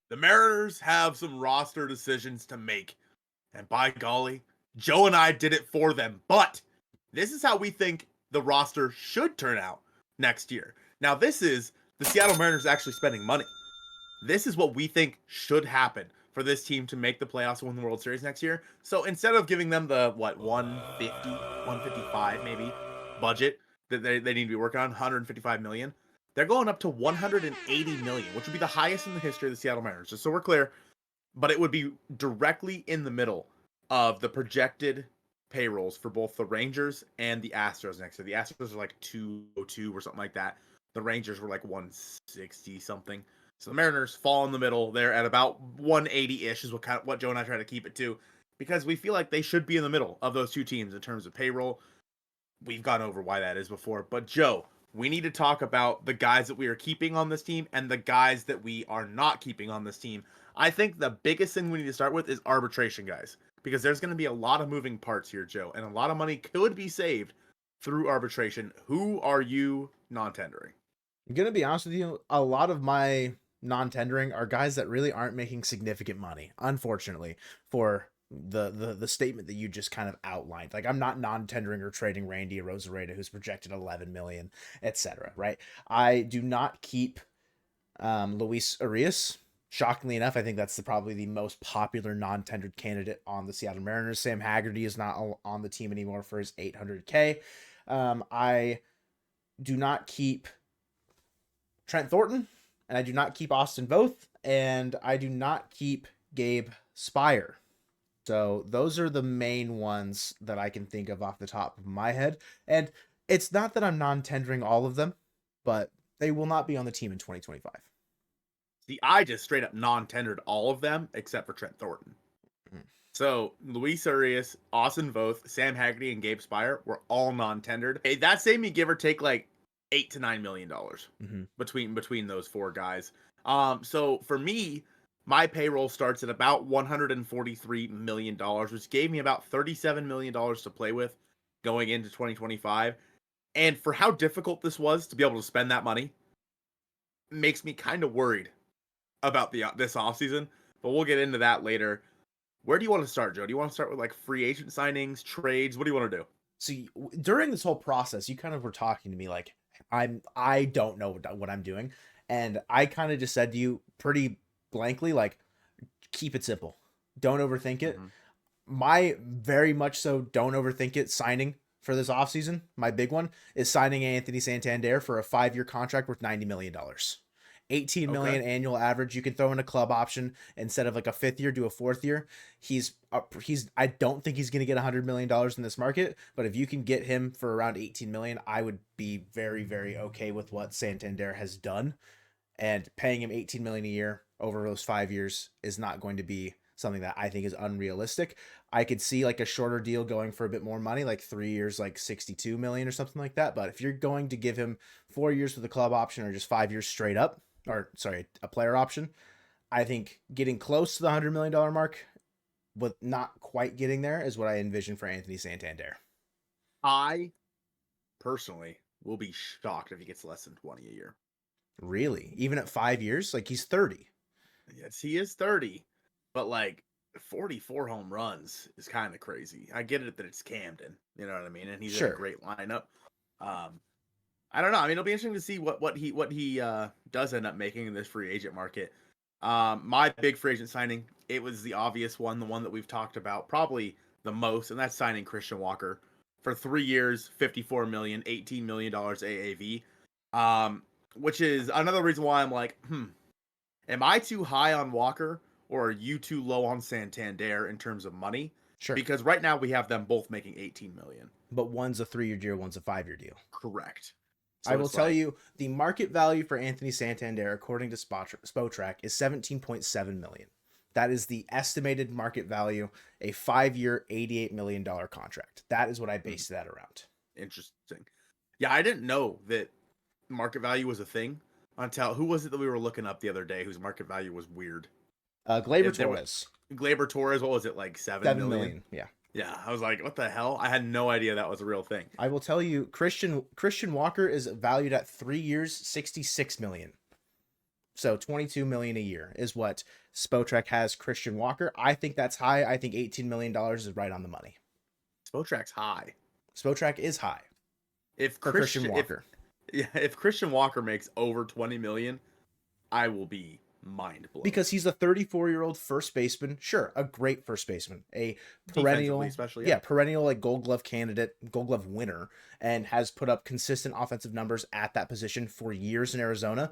The Mariners have some roster decisions to make. And by golly, Joe and I did it for them. But this is how we think the roster should turn out next year. Now, this is the Seattle Mariners actually spending money. This is what we think should happen for this team to make the playoffs and win the World Series next year. So instead of giving them the, 150, 155 maybe budget that they need to be working on, 155 million, they're going up to 180 million, which would be the highest in the history of the Seattle Mariners, just so we're clear. But it would be directly in the middle of the projected payrolls for both the Rangers and the Astros next year. The Astros are like 202 or something like that. The Rangers were like 160 something. So the Mariners fall in the middle. They're at about 180-ish is what Joe and I try to keep it to, because we feel like they should be in the middle of those two teams in terms of payroll. We've gone over why that is before. But Joe, we need to talk about the guys that we are keeping on this team and the guys that we are not keeping on this team. I think the biggest thing we need to start with is arbitration, guys, because there's going to be a lot of moving parts here, Joe, and a lot of money could be saved through arbitration. Who are you non-tendering? I'm going to be honest with you. A lot of my non-tendering are guys that really aren't making significant money, unfortunately, for the statement that you just kind of outlined. Like, I'm not non-tendering or trading Randy Arozarena, who's projected 11 million, etc. Right? I do not keep Luis Urias. Shockingly enough, I think that's probably the most popular non-tendered candidate on the Seattle Mariners. Sam Haggerty is not on the team anymore for his $800K. I do not keep Trent Thornton, and I do not keep Austin Voth, and I do not keep Gabe Spire. So those are the main ones that I can think of off the top of my head. And it's not that I'm non-tendering all of them, but they will not be on the team in 2025. See, I just straight up non-tendered all of them except for Trent Thornton. Mm-hmm. So Luis Urias, Austin Voth, Sam Haggerty, and Gabe Spire were all non-tendered. Hey, that saved me give or take like $8 to $9 million between those four guys. So for me, my payroll starts at about $143 million, which gave me about $37 million to play with going into 2025. And for how difficult this was to be able to spend that money, makes me kind of worried about this offseason. But we'll get into that later. Where do you want to start, Joe? Do you want to start with like free agent signings, trades? What do you want to do? See, during this whole process, you kind of were talking to me like I don't know what I'm doing, and I kind of just said to you pretty blankly, like, keep it simple, don't overthink it. My very much so don't overthink it signing for this offseason, my big one, is signing Anthony Santander for a 5-year contract worth $90 million. 18 million annual average. You can throw in a club option instead of like a 5th year, do a 4th year. I don't think he's going to get $100 million in this market, but if you can get him for around 18 million, I would be very, very okay with what Santander has done. And paying him 18 million a year over those 5 years is not going to be something that I think is unrealistic. I could see like a shorter deal going for a bit more money, like 3 years, like 62 million or something like that. But if you're going to give him 4 years with a club option or just 5 years straight up, or sorry, a player option, I think getting close to the $100 million mark, but not quite getting there, is what I envision for Anthony Santander. I personally will be shocked if he gets less than 20 a year. Really? Even at 5 years? Like, he's 30. Yes, he is 30, but like 44 home runs is kind of crazy. I get it that it's Camden, you know what I mean, and he's in a great lineup. I don't know. I mean, it'll be interesting to see what he does end up making in this free agent market. My big free agent signing, it was the obvious one, the one that we've talked about probably the most, and that's signing Christian Walker for 3 years, $54 million, $18 million AAV. Which is another reason why I'm like, am I too high on Walker or are you too low on Santander in terms of money? Sure. Because right now we have them both making 18 million. But one's a 3-year deal, one's a 5-year deal. Correct. So I will tell you, the market value for Anthony Santander, according to Spotrac, is $17.7 million. That is the estimated market value, a 5-year, $88 million contract. That is what I based that around. Interesting. Yeah, I didn't know that market value was a thing until, who was it that we were looking up the other day whose market value was weird? Gleyber Torres. Gleyber Torres, what was it, like 7 million? Yeah. Yeah, I was like, what the hell? I had no idea that was a real thing. I will tell you, Christian Walker is valued at 3 years, $66 million. So 22 million a year is what Spotrac has Christian Walker. I think that's high. I think $18 million is right on the money. Spotrac's high. Spotrac is high If for Christian Christian, Walker. if Christian Walker makes over 20 million, I will be mind blown. Because he's a 34-year-old first baseman. Sure, a great first baseman. A perennial, especially, perennial like Gold Glove candidate, Gold Glove winner, and has put up consistent offensive numbers at that position for years in Arizona.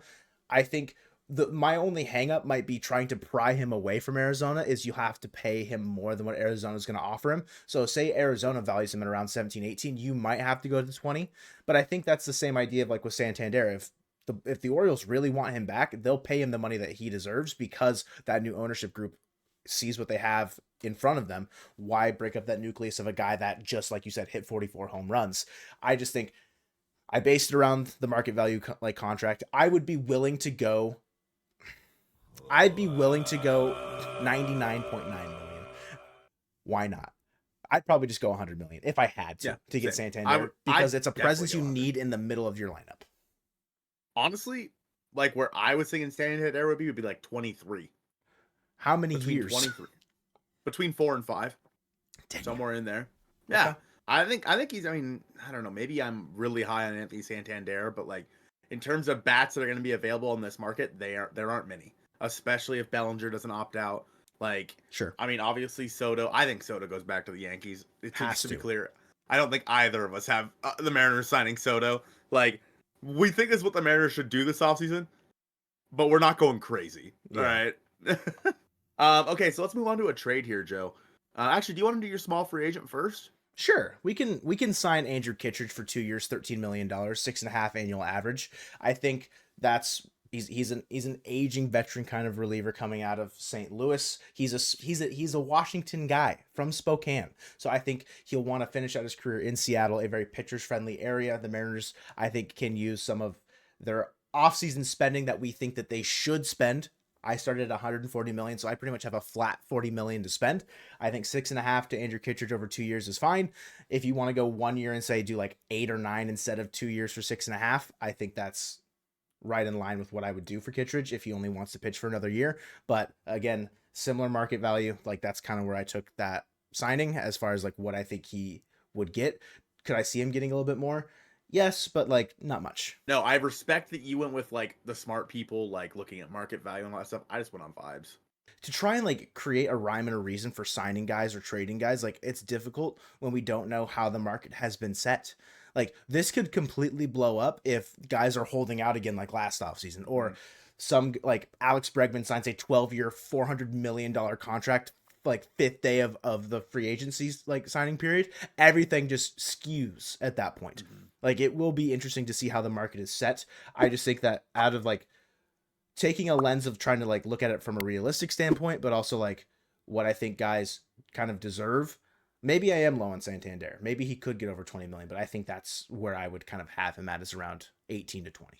I think my only hangup might be trying to pry him away from Arizona is you have to pay him more than what Arizona is going to offer him. So say Arizona values him at around 17, 18, you might have to go to 20. But I think that's the same idea of like with Santander. If the Orioles really want him back, they'll pay him the money that he deserves because that new ownership group sees what they have in front of them. Why break up that nucleus of a guy that, just like you said, hit 44 home runs? I just think I based it around the market value like contract. I'd be willing to go 99.9 million. Why not? I'd probably just go 100 million if I had to get Santander because it's a presence you need in the middle of your lineup. Honestly, like where I was thinking Santander would be like 23. How many years? 23. Between 4 and 5. Somewhere in there. Yeah. Okay. I think he's, I mean, I don't know, maybe I'm really high on Anthony Santander, but like in terms of bats that are going to be available in this market, there aren't many, especially if Bellinger doesn't opt out. Like, sure. I mean, obviously Soto, I think Soto goes back to the Yankees. It has to be clear. I don't think either of us have the Mariners signing Soto. Like, we think this is what the Mariners should do this offseason, but we're not going crazy. Yeah. All right. Okay, so let's move on to a trade here, Joe. Actually, do you want to do your small free agent first? Sure. We can sign Andrew Kittredge for 2 years, $13 million, 6.5 annual average. I think that's he's an aging veteran kind of reliever coming out of St. Louis. He's a Washington guy from Spokane. So I think he'll want to finish out his career in Seattle, a very pitchers friendly area. The Mariners, I think, can use some of their offseason spending that we think that they should spend. I started at 140 million, so I pretty much have a flat 40 million to spend. I think 6.5 to Andrew Kittredge over 2 years is fine. If you want to go 1 year and say do like 8 or 9 instead of 2 years for 6.5, I think that's right in line with what I would do for Kittredge if he only wants to pitch for another year. But again, similar market value. Like that's kind of where I took that signing as far as like what I think he would get. Could I see him getting a little bit more? Yes, but like not much. No, I respect that you went with like the smart people, like looking at market value and all that stuff. I just went on vibes. To try and like create a rhyme and a reason for signing guys or trading guys, like it's difficult when we don't know how the market has been set. Like this could completely blow up if guys are holding out again like last offseason, or some like Alex Bregman signs a 12-year, $400 million contract like fifth day of the free agency's like signing period. Everything just skews at that point. Like it will be interesting to see how the market is set. I just think that out of like taking a lens of trying to like look at it from a realistic standpoint, but also like what I think guys kind of deserve. Maybe I am low on Santander. Maybe he could get over 20 million, but I think that's where I would kind of have him at, is around 18 to 20.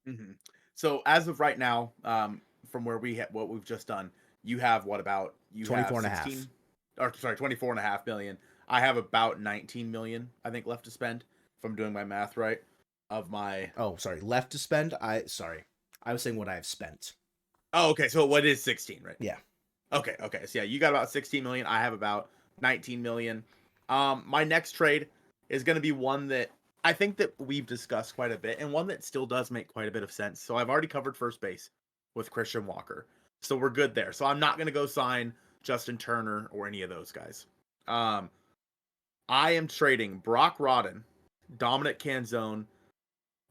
Mm-hmm. So as of right now, from where what we've just done, you have what about 24 have 16 or sorry, 24.5 million. I have about 19 million, I think, left to spend, if I'm doing my math right, of my left to spend. I was saying what I have spent. Oh, okay. So what is 16, right? Yeah. Okay. So yeah, you got about 16 million. I have about 19 million. My next trade is going to be one that I think that we've discussed quite a bit, and one that still does make quite a bit of sense. So I've already covered first base with Christian Walker, so we're good there. So I'm not going to go sign Justin Turner or any of those guys. I am trading Brock Rodden, Dominic Canzone,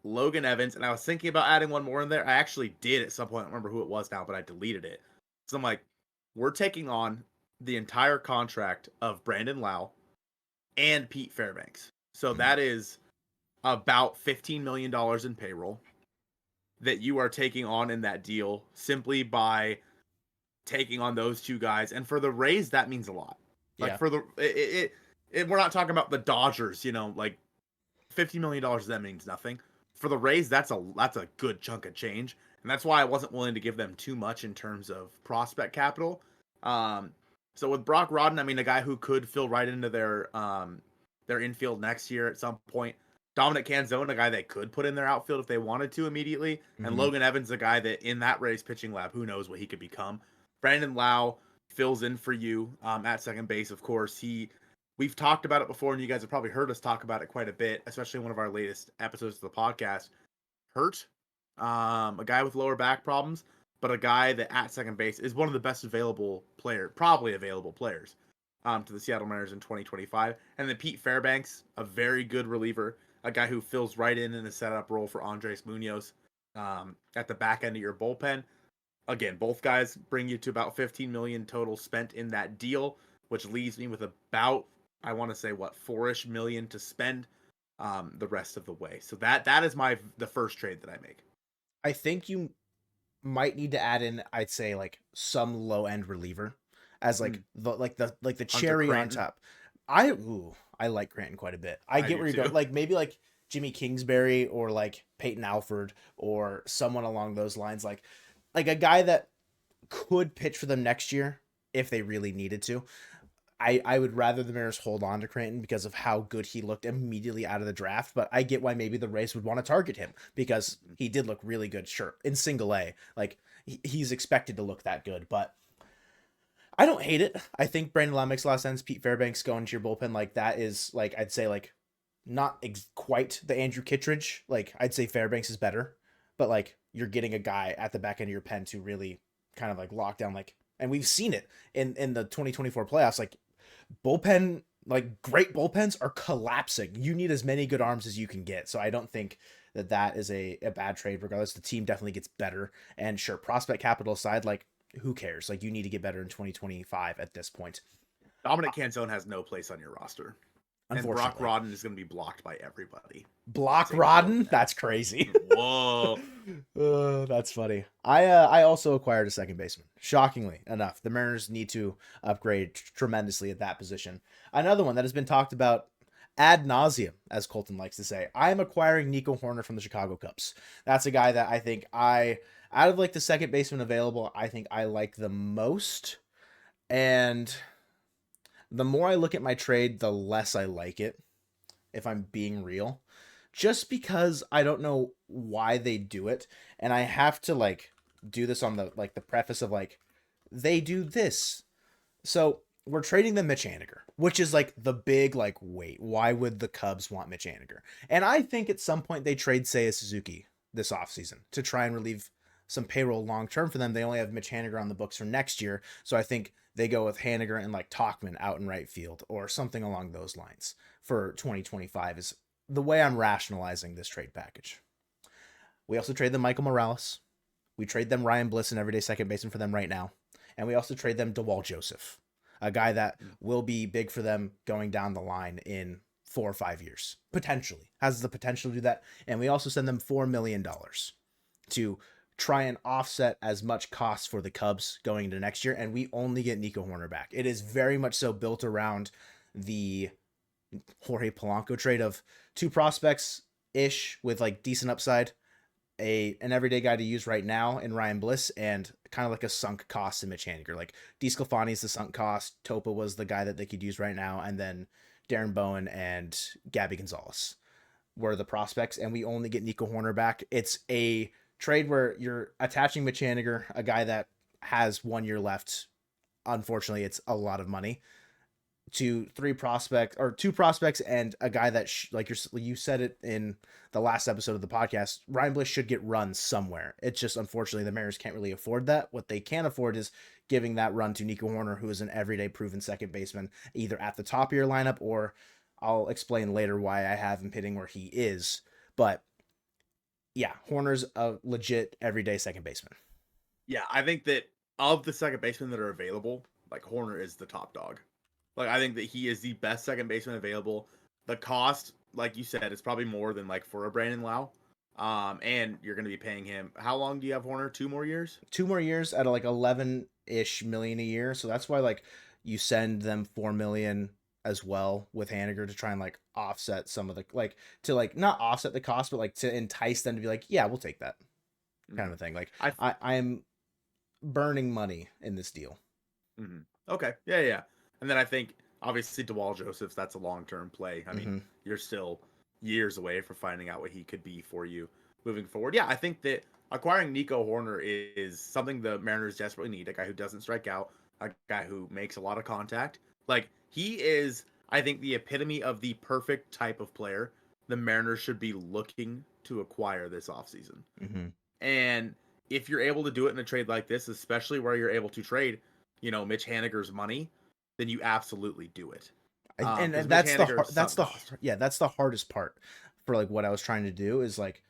Logan Evans, and I was thinking about adding one more in there. I actually did at some point. I don't remember who it was now, but I deleted it. So I'm like, we're taking on the entire contract of Brandon Lowe and Pete Fairbanks. So that is about $15 million in payroll that you are taking on in that deal simply by taking on those two guys. And for the Rays, that means a lot. Like for the we're not talking about the Dodgers, like $50 million to them means nothing. For the Rays, that's a good chunk of change. And that's why I wasn't willing to give them too much in terms of prospect capital. So with Brock Rodden, I mean, a guy who could fill right into their infield next year at some point. Dominic Canzone, a guy they could put in their outfield if they wanted to immediately. And Mhm. Logan Evans, a guy that in that Rays pitching lab, who knows what he could become. Brandon Lowe fills in for you at second base, of course. We've talked about it before, and you guys have probably heard us talk about it quite a bit, especially in one of our latest episodes of the podcast. Hurt, a guy with lower back problems, but a guy that at second base is one of the best probably available players to the Seattle Mariners in 2025. And then Pete Fairbanks, a very good reliever, a guy who fills right in a setup role for Andres Munoz at the back end of your bullpen. Again, both guys bring you to about 15 million total spent in that deal, which leaves me with about, I want to say, what, 4-ish million to spend the rest of the way. So that is the first trade that I make. I think you might need to add in, I'd say, like some low end reliever as the Hunter cherry on Cranton. top. I like Cranton quite a bit. I get do where you're too. going. Like maybe like Jimmy Kingsbury or like Peyton Alford or someone along those lines. Like a guy that could pitch for them next year if they really needed to. I would rather the Mariners hold on to Cranton because of how good he looked immediately out of the draft, but I get why maybe the Rays would want to target him because he did look really good, sure, in single A. Like, he's expected to look that good, but I don't hate it. I think Brandon Lowe makes a lot of sense. Pete Fairbanks going to your bullpen, like, that is, like, I'd say, like, not quite the Andrew Kittredge. Like, I'd say Fairbanks is better, but, like, you're getting a guy at the back end of your pen to really kind of, like, lock down, like, and we've seen it in the 2024 playoffs, like, bullpen, like great bullpens are collapsing. You need as many good arms as you can get. So I don't think that is a bad trade. Regardless, the team definitely gets better. And sure, prospect capital aside, like who cares? Like you need to get better in 2025 at this point. Dominic Canzone has no place on your roster. And Brock Unfortunately, Rodden is going to be blocked by everybody. Block Same as Logan Rodden. That's Evans. crazy. Whoa. That's funny. I also acquired a second baseman. Shockingly enough, the Mariners need to upgrade tremendously at that position. Another one that has been talked about ad nauseum, as Colton likes to say. I am acquiring Nico Hoerner from the Chicago Cubs. That's a guy that I think out of like the second baseman available, I think I like the most. And the more I look at my trade, the less I like it, if I'm being real. Just because I don't know why they do it. And I have to like do this on the preface of like they do this. So we're trading them Mitch Haniger, which is like the big like wait, why would the Cubs want Mitch Haniger? And I think at some point they trade Seiya Suzuki this offseason to try and relieve some payroll long term for them. They only have Mitch Haniger on the books for next year. So I think they go with Haniger and like Tauchman out in right field or something along those lines for 2025 is the way I'm rationalizing this trade package. We also trade them Michael Morales. We trade them Ryan Bliss, an everyday second baseman for them right now. And we also trade them DeWalt Joseph, a guy that will be big for them going down the line in 4 or 5 years. Potentially. Has the potential to do that. And we also send them $4 million to try and offset as much cost for the Cubs going into next year. And we only get Nico Hoerner back. It is very much so built around the Jorge Polanco trade of 2 prospects ish with like decent upside, an everyday guy to use right now in Ryan Bliss, and kind of like a sunk cost in Mitch Haniger. Like DeSclafani is the sunk cost. Topa was the guy that they could use right now, and then Darren Bowen and Gabby Gonzalez were the prospects, and we only get Nico Hoerner back. It's a trade where you're attaching Mitch Haniger, a guy that has 1 year left. Unfortunately, it's a lot of money to 2 prospects and a guy that you said it in the last episode of the podcast, Ryan Bliss should get run somewhere. It's just unfortunately the Mariners can't really afford that. What they can afford is giving that run to Nico Hoerner, who is an everyday proven second baseman, either at the top of your lineup or I'll explain later why I have him hitting where he is. But yeah, Horner's a legit everyday second baseman. Yeah, I think that of the second basemen that are available, like Hoerner is the top dog. Like I think that he is the best second baseman available. The cost, like you said, is probably more than like for a Brandon Lowe. And you're going to be paying him. How long do you have Hoerner? 2 more years? 2 more years at like 11-ish million a year. So that's why like you send them 4 million as well with Haniger to try and like offset some of the like to like not offset the cost, but like to entice them to be like, yeah, we'll take that kind of thing. Like I I'm burning money in this deal. Okay. Yeah. And then I think obviously DeWalt Josephs, that's a long-term play. I mean, you're still years away from finding out what he could be for you moving forward. Yeah, I think that acquiring Nico Hoerner is something the Mariners desperately need. A guy who doesn't strike out, a guy who makes a lot of contact. Like, he is, I think, the epitome of the perfect type of player the Mariners should be looking to acquire this offseason. Mm-hmm. And if you're able to do it in a trade like this, especially where you're able to trade, Mitch Haniger's money, then you absolutely do it. And 'Cause Mitch that's Haniger's that's sunk the cost. yeah, that's the hardest part for like what I was trying to do is like,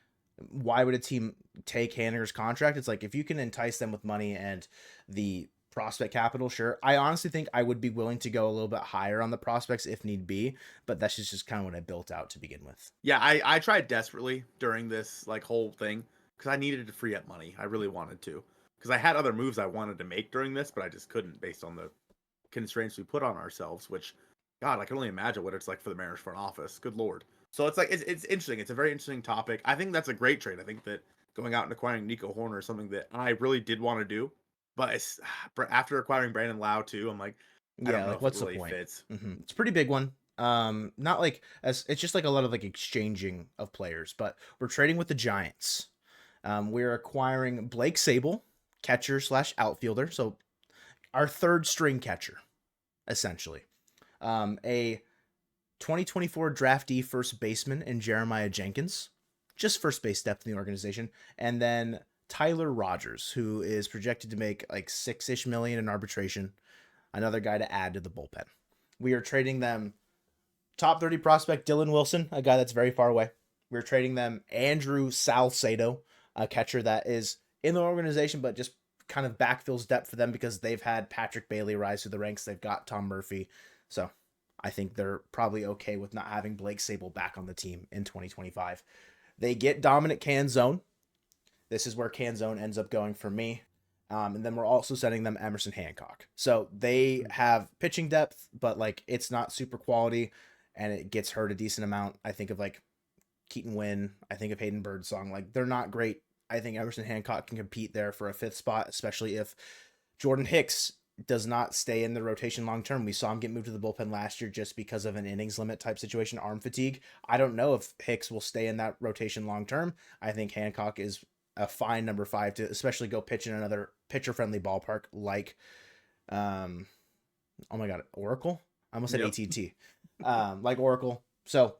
why would a team take Haniger's contract? It's like, if you can entice them with money and the prospect capital, sure. I honestly think I would be willing to go a little bit higher on the prospects if need be, but that's just kind of what I built out to begin with. Yeah, I tried desperately during this like whole thing because I needed to free up money. I really wanted to, because I had other moves I wanted to make during this, but I just couldn't based on the constraints we put on ourselves. Which, God, I can only imagine what it's like for the Mariners front office. Good Lord. So it's like it's interesting. It's a very interesting topic. I think that's a great trade. I think that going out and acquiring Nico Hoerner is something that I really did want to do, but after acquiring Brandon Lowe too, I'm like, I don't Yeah, know like if what's it the really point? fits. It's a pretty big one. Not like as it's just like a lot of like exchanging of players, but we're trading with the Giants. We're acquiring Blake Sable, catcher slash outfielder, so our third string catcher, essentially. A 2024 draftee first baseman in Jeremiah Jenkins, just first base depth in the organization, and then Tyler Rogers, who is projected to make like $6-ish million in arbitration, another guy to add to the bullpen. We are trading them top 30 prospect Dylan Wilson, a guy that's very far away. We're trading them Andrew Salcedo, a catcher that is in the organization, but just kind of backfills depth for them because they've had Patrick Bailey rise through the ranks. They've got Tom Murphy. So I think they're probably okay with not having Blake Sable back on the team in 2025. They get Dominic Canzone. This is where Canzone ends up going for me. And then we're also sending them Emerson Hancock. So they have pitching depth, but like it's not super quality, and it gets hurt a decent amount. I think of like Keaton Wynn. I think of Hayden Birdsong. Like, they're not great. I think Emerson Hancock can compete there for a fifth spot, especially if Jordan Hicks does not stay in the rotation long term. We saw him get moved to the bullpen last year just because of an innings limit type situation, arm fatigue. I don't know if Hicks will stay in that rotation long term. I think Hancock is a fine number 5 to especially go pitch in another pitcher friendly ballpark like oh my god, Oracle. I almost said AT&T. Like Oracle. So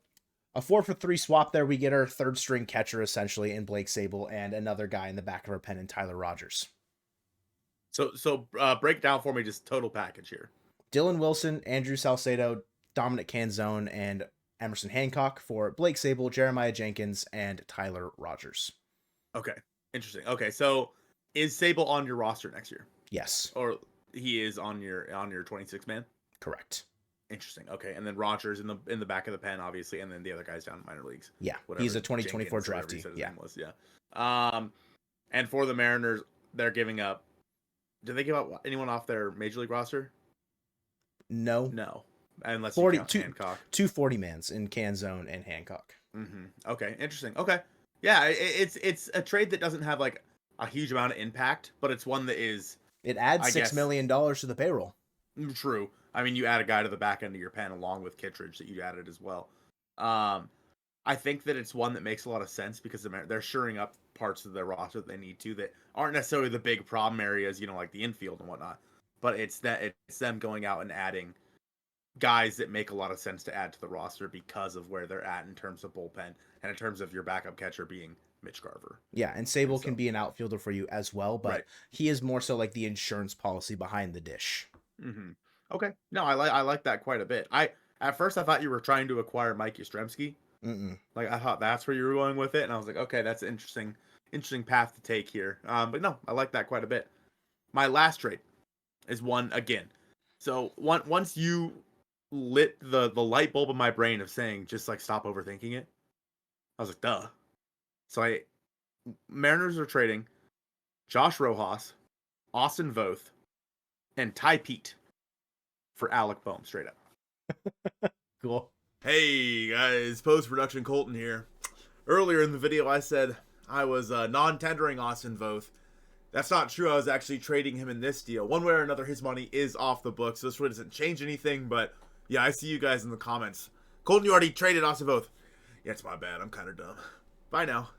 a 4-for-3 swap there. We get our third string catcher essentially in Blake Sable and another guy in the back of our pen in Tyler Rogers. So break down for me just total package here. Dylan Wilson, Andrew Salcedo, Dominic Canzone, and Emerson Hancock for Blake Sable, Jeremiah Jenkins, and Tyler Rogers. Okay, interesting. Okay, so is Sable on your roster next year? Yes. Or he is on your 26 man? Correct. Interesting. Okay, and then Rogers in the back of the pen, obviously, and then the other guys down in minor leagues. Yeah, whatever, he's a 2024 Jenkins, draftee. Yeah. Yeah. And for the Mariners, they're giving up. Did they give up anyone off their major league roster? No. Unless 40, you count Hancock. 240 mans in Canzone and Hancock. Mm-hmm. Okay, interesting. Okay, yeah, it's a trade that doesn't have like a huge amount of impact, but it's one that is. It adds $6 million to the payroll. True. I mean, you add a guy to the back end of your pen along with Kittredge that you added as well. I think that it's one that makes a lot of sense because they're shoring up parts of their roster that they need to that aren't necessarily the big problem areas, like the infield and whatnot. But it's them going out and adding guys that make a lot of sense to add to the roster because of where they're at in terms of bullpen and in terms of your backup catcher being Mitch Garver. Yeah, and Sable can be an outfielder for you as well, but he is more so like the insurance policy behind the dish. Mm-hmm. Okay. No, I like that quite a bit. At first I thought you were trying to acquire Mike Yastrzemski. Like I thought that's where you were going with it, and I was like, okay, that's an interesting path to take here. But no, I like that quite a bit. My last trade is one again. So once you lit the light bulb in my brain of saying just like stop overthinking it, I was like, duh. So Mariners are trading Josh Rojas, Austin Voth, and Ty Pete for Alec Bohm straight up. Cool. Hey guys, post-production Colton here. Earlier in the video I said I was non-tendering Austin Voth. That's not true. I was actually trading him in this deal. One way or another, his money is off the books, so this really doesn't change anything, but yeah, I see you guys in the comments. Colton, you already traded Austin Voth. Yeah, it's my bad. I'm kind of dumb. Bye now.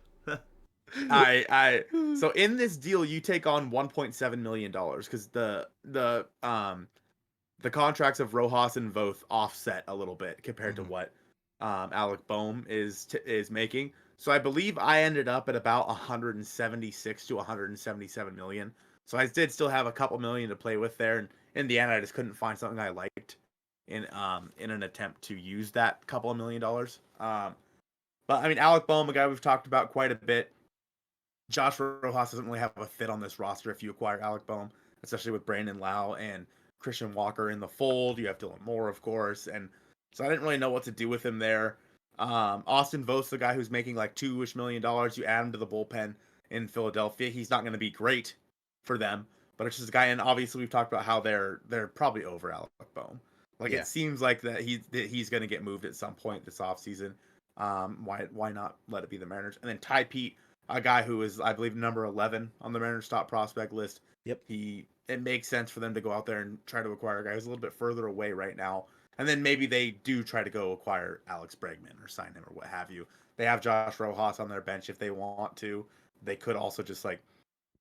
So in this deal, you take on $1.7 million because the contracts of Rojas and Voth offset a little bit compared to what Alec Bohm is making. So I Bleav I ended up at about 176 to 177 million. So I did still have a couple million to play with there, and in the end, I just couldn't find something I liked in an attempt to use that couple of $1 million. But I mean, Alec Bohm, a guy we've talked about quite a bit. Josh Rojas doesn't really have a fit on this roster if you acquire Alec Bohm, especially with Brandon Lowe and Christian Walker in the fold. You have Dylan Moore, of course, and so I didn't really know what to do with him there. Austin Voth's the guy who's making like $2-ish million. You add him to the bullpen in Philadelphia. He's not going to be great for them, but it's just a guy. And obviously, we've talked about how they're probably over Alec Bohm. Like it seems like that he's going to get moved at some point this offseason. Why not let it be the Mariners? And then Ty Pete, a guy who is, I Bleav, number 11 on the Mariners top prospect list. Yep. It makes sense for them to go out there and try to acquire a guy who's a little bit further away right now. And then maybe they do try to go acquire Alex Bregman or sign him or what have you. They have Josh Rojas on their bench if they want to. They could also just like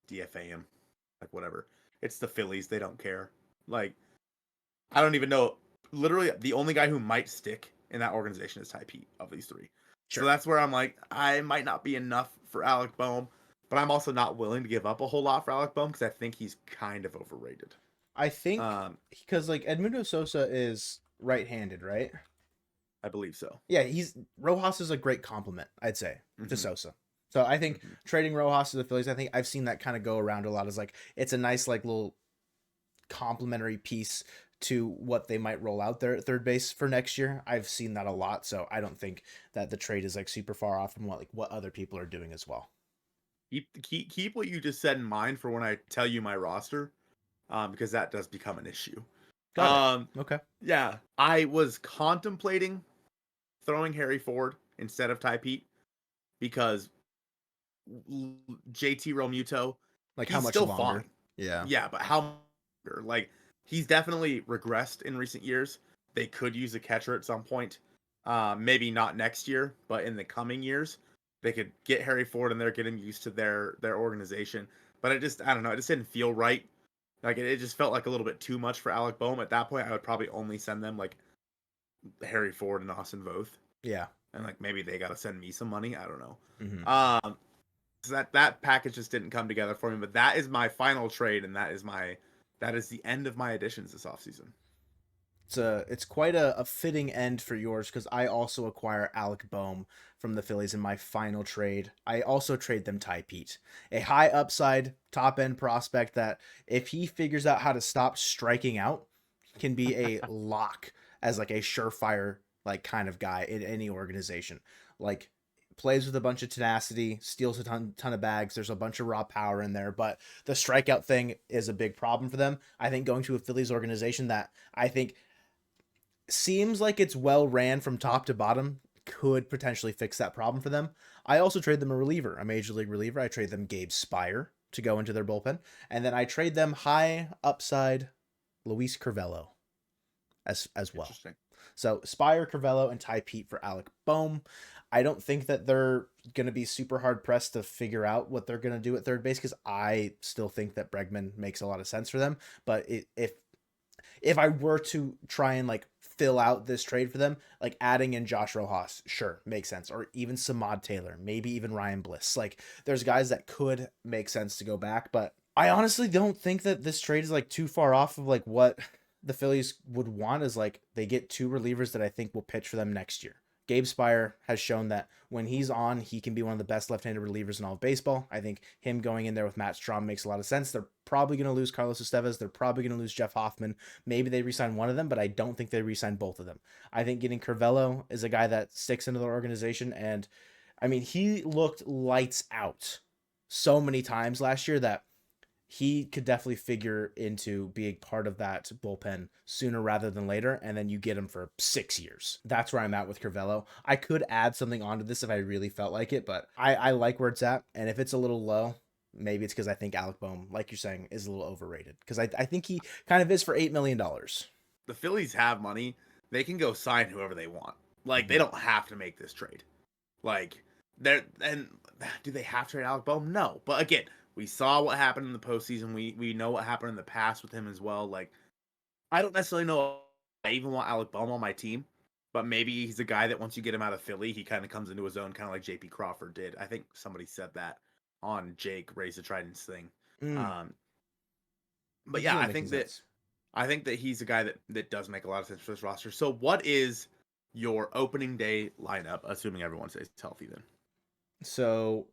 DFA him, like whatever. It's the Phillies. They don't care. Like, I don't even know. Literally, the only guy who might stick in that organization is Ty Pete of these three. Sure. So that's where I'm like, I might not be enough for Alec Bohm, but I'm also not willing to give up a whole lot for Alec Bohm because I think he's kind of overrated. I think because like Edmundo Sosa is right-handed, right? I Bleav so. Yeah, Rojas is a great compliment, I'd say, to Sosa. So I think trading Rojas to the Phillies, I think I've seen that kind of go around a lot as like it's a nice like little complimentary piece to what they might roll out there at third base for next year. I've seen that a lot, so I don't think that the trade is like super far off from what other people are doing as well. Keep what you just said in mind for when I tell you my roster, because that does become an issue. Got it. Okay. Yeah, I was contemplating throwing Harry Ford instead of Ty Pete because JT Realmuto, like he's how much still longer? fine. Yeah. Yeah, but how longer? Like he's definitely regressed in recent years. They could use a catcher at some point. Maybe not next year, but in the coming years, they could get Harry Ford in there, get him used to their organization. But I don't know. It just didn't feel right. Like it just felt like a little bit too much for Alec Bohm. At that point, I would probably only send them like Harry Ford and Austin Voth. Yeah. And like maybe they got to send me some money. I don't know. Mm-hmm. So that package just didn't come together for me. But that is my final trade, and that is the end of my additions this offseason. It's quite a fitting end for yours because I also acquire Alec Bohm from the Phillies in my final trade. I also trade them Ty Pete, a high upside top end prospect that if he figures out how to stop striking out, can be a lock as like a surefire like kind of guy in any organization. Like plays with a bunch of tenacity, steals a ton of bags. There's a bunch of raw power in there, but the strikeout thing is a big problem for them. I think going to a Phillies organization that I think seems like it's well ran from top to bottom could potentially fix that problem for them. I also trade them a reliever, a major league reliever. I trade them Gabe Spire to go into their bullpen, and then I trade them high upside Luis Curvelo as well. So Spire, Curvelo, and Ty Pete for Alec Bohm. I don't think that they're going to be super hard pressed to figure out what they're going to do at third base because I still think that Bregman makes a lot of sense for them. But if I were to try and like fill out this trade for them, like adding in Josh Rojas, sure, makes sense. Or even Samad Taylor, maybe even Ryan Bliss. Like there's guys that could make sense to go back, but I honestly don't think that this trade is like too far off of like what the Phillies would want is like they get two relievers that I think will pitch for them next year. Gabe Spire has shown that when he's on, he can be one of the best left-handed relievers in all of baseball. I think him going in there with Matt Strahm makes a lot of sense. They're probably going to lose Carlos Estevez. They're probably going to lose Jeff Hoffman. Maybe they re-sign one of them, but I don't think they re-sign both of them. I think getting Curvelo is a guy that sticks into their organization, and I mean, he looked lights out so many times last year that he could definitely figure into being part of that bullpen sooner rather than later, and then you get him for 6 years. That's where I'm at with Curvelo. I could add something onto this if I really felt like it, but I like where it's at, and if it's a little low, maybe it's because I think Alec Bohm, like you're saying, is a little overrated, because I think he kind of is for $8 million. The Phillies have money. They can go sign whoever they want. Like, they don't have to make this trade. Like, and do they have to trade Alec Bohm? No. But again, we saw what happened in the postseason. We know what happened in the past with him as well. Like, I don't necessarily know if I even want Alec Bohm on my team, but maybe he's a guy that once you get him out of Philly, he kind of comes into his own, kind of like JP Crawford did. I think somebody said that on Jake Raise the Trident's thing. Mm, Um, but that yeah, doesn't make any sense. I think that he's a guy that does make a lot of sense for this roster. So what is your opening day lineup, assuming everyone stays healthy then? So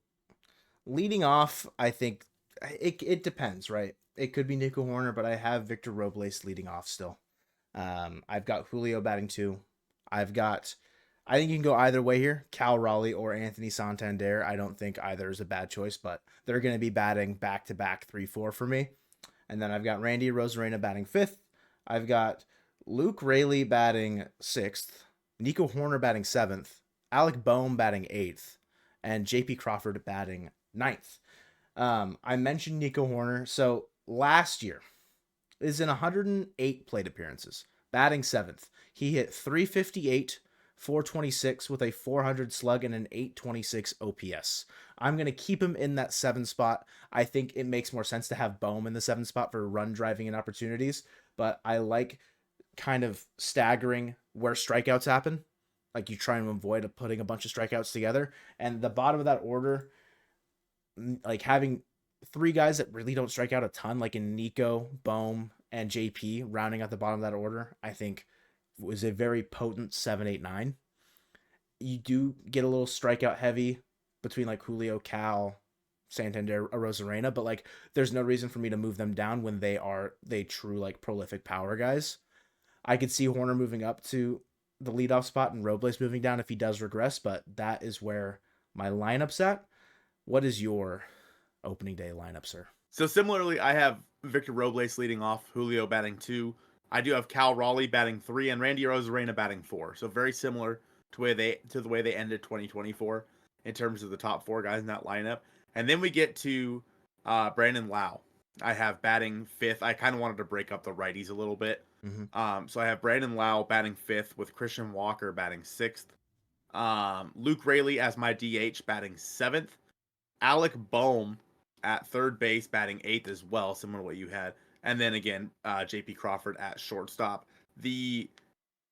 leading off, I think it depends, right? It could be Nico Hoerner, but I have Victor Robles leading off still. I've got Julio batting 2. I've got, I think you can go either way here, Cal Raleigh or Anthony Santander. I don't think either is a bad choice, but they're going to be batting back to back 3-4 for me. And then I've got Randy Rosarena batting 5th. I've got Luke Raley batting 6th. Nico Hoerner batting 7th. Alec Bohm batting 8th. And JP Crawford batting 9th. I mentioned Nico Hoerner. So last year is in 108 plate appearances, batting 7th. He hit 358, 426 with a 400 slug and an 826 OPS. I'm going to keep him in that 7 spot. I think it makes more sense to have Bohm in the 7 spot for run driving and opportunities, but I like kind of staggering where strikeouts happen. Like you try and avoid putting a bunch of strikeouts together. And the bottom of that order, like having 3 guys that really don't strike out a ton, like in Nico, Bohm, and JP, rounding out the bottom of that order, I think was a very potent 7-8-9. You do get a little strikeout heavy between like Julio, Cal, Santander, Rosarena, but like there's no reason for me to move them down when they true like prolific power guys. I could see Hoerner moving up to the leadoff spot and Robles moving down if he does regress, but that is where my lineup's at. What is your opening day lineup, sir? So similarly, I have Victor Robles leading off, Julio batting 2. I do have Cal Raleigh batting 3 and Randy Rosarena batting 4. So very similar to the way they ended 2024 in terms of the top 4 guys in that lineup. And then we get to Brandon Lowe. I have batting 5th. I kind of wanted to break up the righties a little bit. Mm-hmm. So I have Brandon Lowe batting 5th with Christian Walker batting 6th. Luke Raley as my DH batting 7th. Alec Bohm at third base batting 8th as well, similar to what you had. And then again, JP Crawford at shortstop. The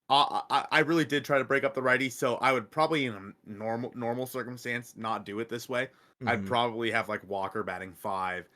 I really did try to break up the righty, so I would probably in a normal circumstance not do it this way. I'd Mm-hmm. probably have like Walker batting 5,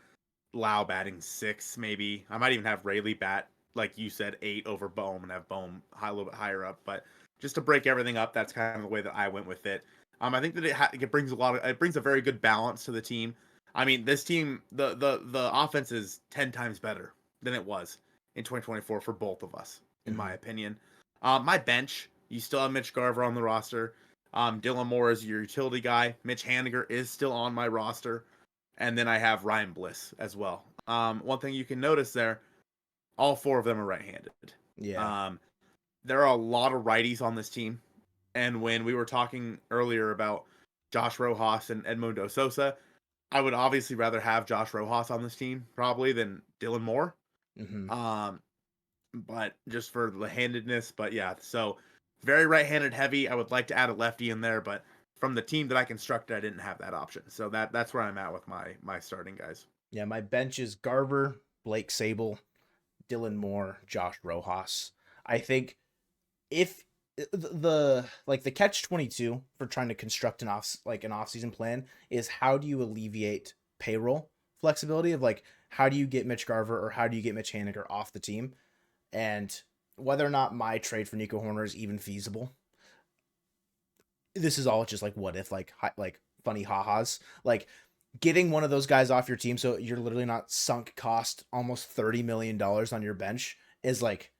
Lau batting 6, maybe. I might even have Rayleigh bat, like you said, 8 over Bohm and have Bohm a little bit higher up. But just to break everything up, that's kind of the way that I went with it. I think that it brings it brings a very good balance to the team. I mean, this team, the offense is 10 times better than it was in 2024 for both of us, in Mm-hmm. my opinion. My bench, you still have Mitch Garver on the roster. Dylan Moore is your utility guy. Mitch Haniger is still on my roster. And then I have Ryan Bliss as well. One thing you can notice there, all 4 of them are right-handed. Yeah. Um, there are a lot of righties on this team. And when we were talking earlier about Josh Rojas and Edmundo Sosa, I would obviously rather have Josh Rojas on this team probably than Dylan Moore. Mm-hmm. Um, but just for the handedness. But yeah, so very right-handed heavy. I would like to add a lefty in there, but from the team that I constructed, I didn't have that option. So that's where I'm at with my starting guys. Yeah, my bench is Garver, Blake Sable, Dylan Moore, Josh Rojas. I think if the like the catch 22 for trying to construct an off-season plan is how do you alleviate payroll flexibility of like how do you get Mitch Garver or how do you get Mitch Haniger off the team, and whether or not my trade for Nico Hoerner is even feasible. This is all just like what if like funny ha-has, like getting one of those guys off your team so you're literally not sunk cost almost $30 million on your bench is like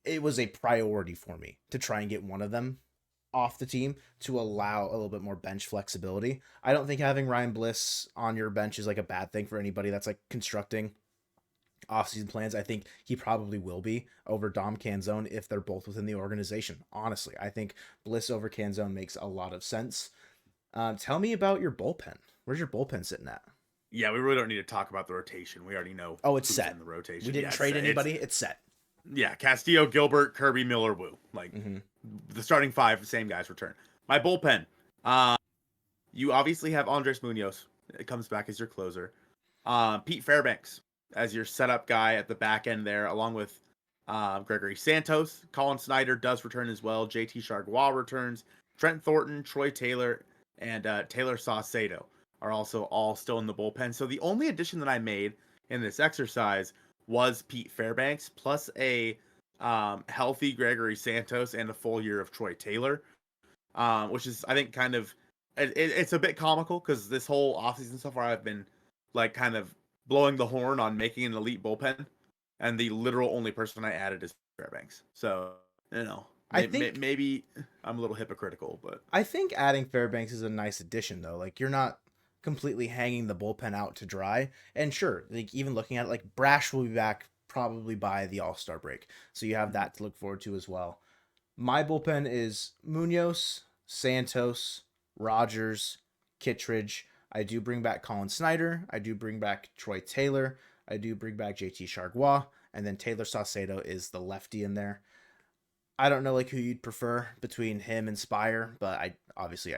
it was a priority for me to try and get one of them off the team to allow a little bit more bench flexibility. I don't think having Ryan Bliss on your bench is like a bad thing for anybody that's like constructing offseason plans. I think he probably will be over Dom Canzone if they're both within the organization. Honestly, I think Bliss over Canzone makes a lot of sense. Tell me about your bullpen. Where's your bullpen sitting at? Yeah, we really don't need to talk about the rotation. We already know Oh, it's who's set. in the rotation. We didn't Yeah, trade anybody. It's set. Yeah, Castillo, Gilbert, Kirby, Miller, Wu. Like Mm-hmm. the starting 5, same guys return. My bullpen, Uh, you obviously have Andres Munoz. It comes back as your closer. Pete Fairbanks as your setup guy at the back end there, along with Gregory Santos. Colin Snyder does return as well. JT Chargois returns. Trent Thornton, Troy Taylor, and Taylor Saucedo are also all still in the bullpen. So the only addition that I made in this exercise was Pete Fairbanks, plus a healthy Gregory Santos and a full year of Troy Taylor, which is, I think, kind of it's a bit comical because this whole offseason so far I've been like kind of blowing the horn on making an elite bullpen, and the literal only person I added is Fairbanks. So I think maybe I'm a little hypocritical, but I think adding Fairbanks is a nice addition though. Like you're not completely hanging the bullpen out to dry. And sure, like even looking at it, like Brash will be back probably by the All-Star break. So you have that to look forward to as well. My bullpen is Munoz, Santos, Rogers, Kittredge. I do bring back Colin Snyder. I do bring back Troy Taylor. I do bring back JT Chargois. And then Taylor Saucedo is the lefty in there. I don't know like who you'd prefer between him and Spire, but I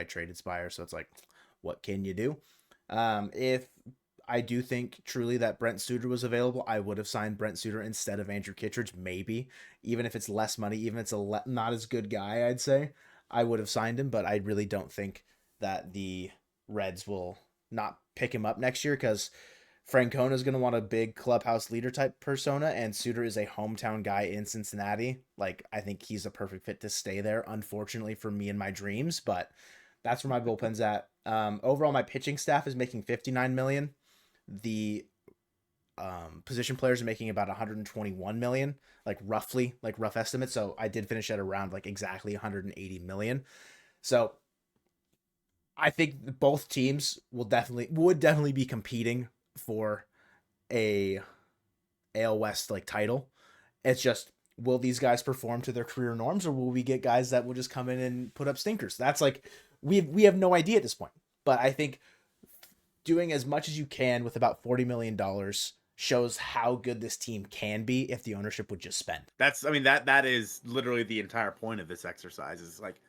traded Spire, so it's like, what can you do? If I do think truly that Brent Suter was available, I would have signed Brent Suter instead of Andrew Kittredge, maybe. Even if it's less money, even if it's not as good guy, I'd say I would have signed him, but I really don't think that the Reds will not pick him up next year because Francona is going to want a big clubhouse leader type persona, and Suter is a hometown guy in Cincinnati. Like, I think he's a perfect fit to stay there, unfortunately for me and my dreams, but that's where my bullpen's at. Overall, my pitching staff is making $59 million. The position players are making about $121 million, like roughly, like rough estimate. So I did finish at around like exactly $180 million. So I think both teams would definitely be competing for a AL West like title. It's just, will these guys perform to their career norms, or will we get guys that will just come in and put up stinkers? That's like we have no idea at this point. But I think doing as much as you can with about $40 million shows how good this team can be if the ownership would just spend. that is literally the entire point of this exercise. Is like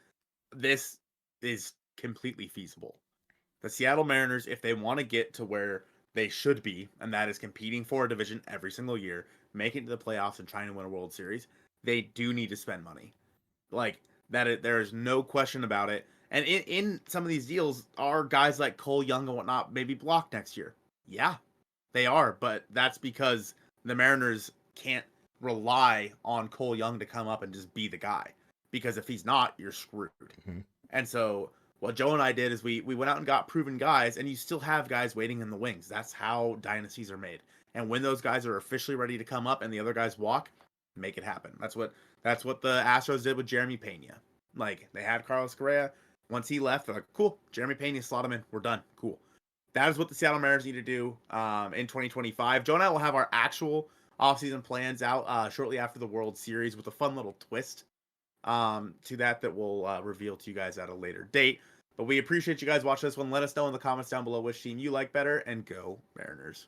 this is completely feasible. The Seattle Mariners, if they want to get to where they should be, and that is competing for a division every single year, making it to the playoffs and trying to win a World Series, they do need to spend money. Like that, there is no question about it. And in some of these deals, are guys like Cole Young and whatnot maybe blocked next year? Yeah, they are, but that's because the Mariners can't rely on Cole Young to come up and just be the guy. Because if he's not, you're screwed. Mm-hmm. And so what Joe and I did is we went out and got proven guys, and you still have guys waiting in the wings. That's how dynasties are made. And when those guys are officially ready to come up and the other guys walk, make it happen. That's what the Astros did with Jeremy Pena. Like, they had Carlos Correa. Once he left, they're like, cool, Jeremy Pena, slot him in. We're done. Cool. That is what the Seattle Mariners need to do in 2025. Joe and I will have our actual offseason plans out shortly after the World Series with a fun little twist to that we'll reveal to you guys at a later date. But we appreciate you guys watching this one. Let us know in the comments down below which team you like better, and go Mariners.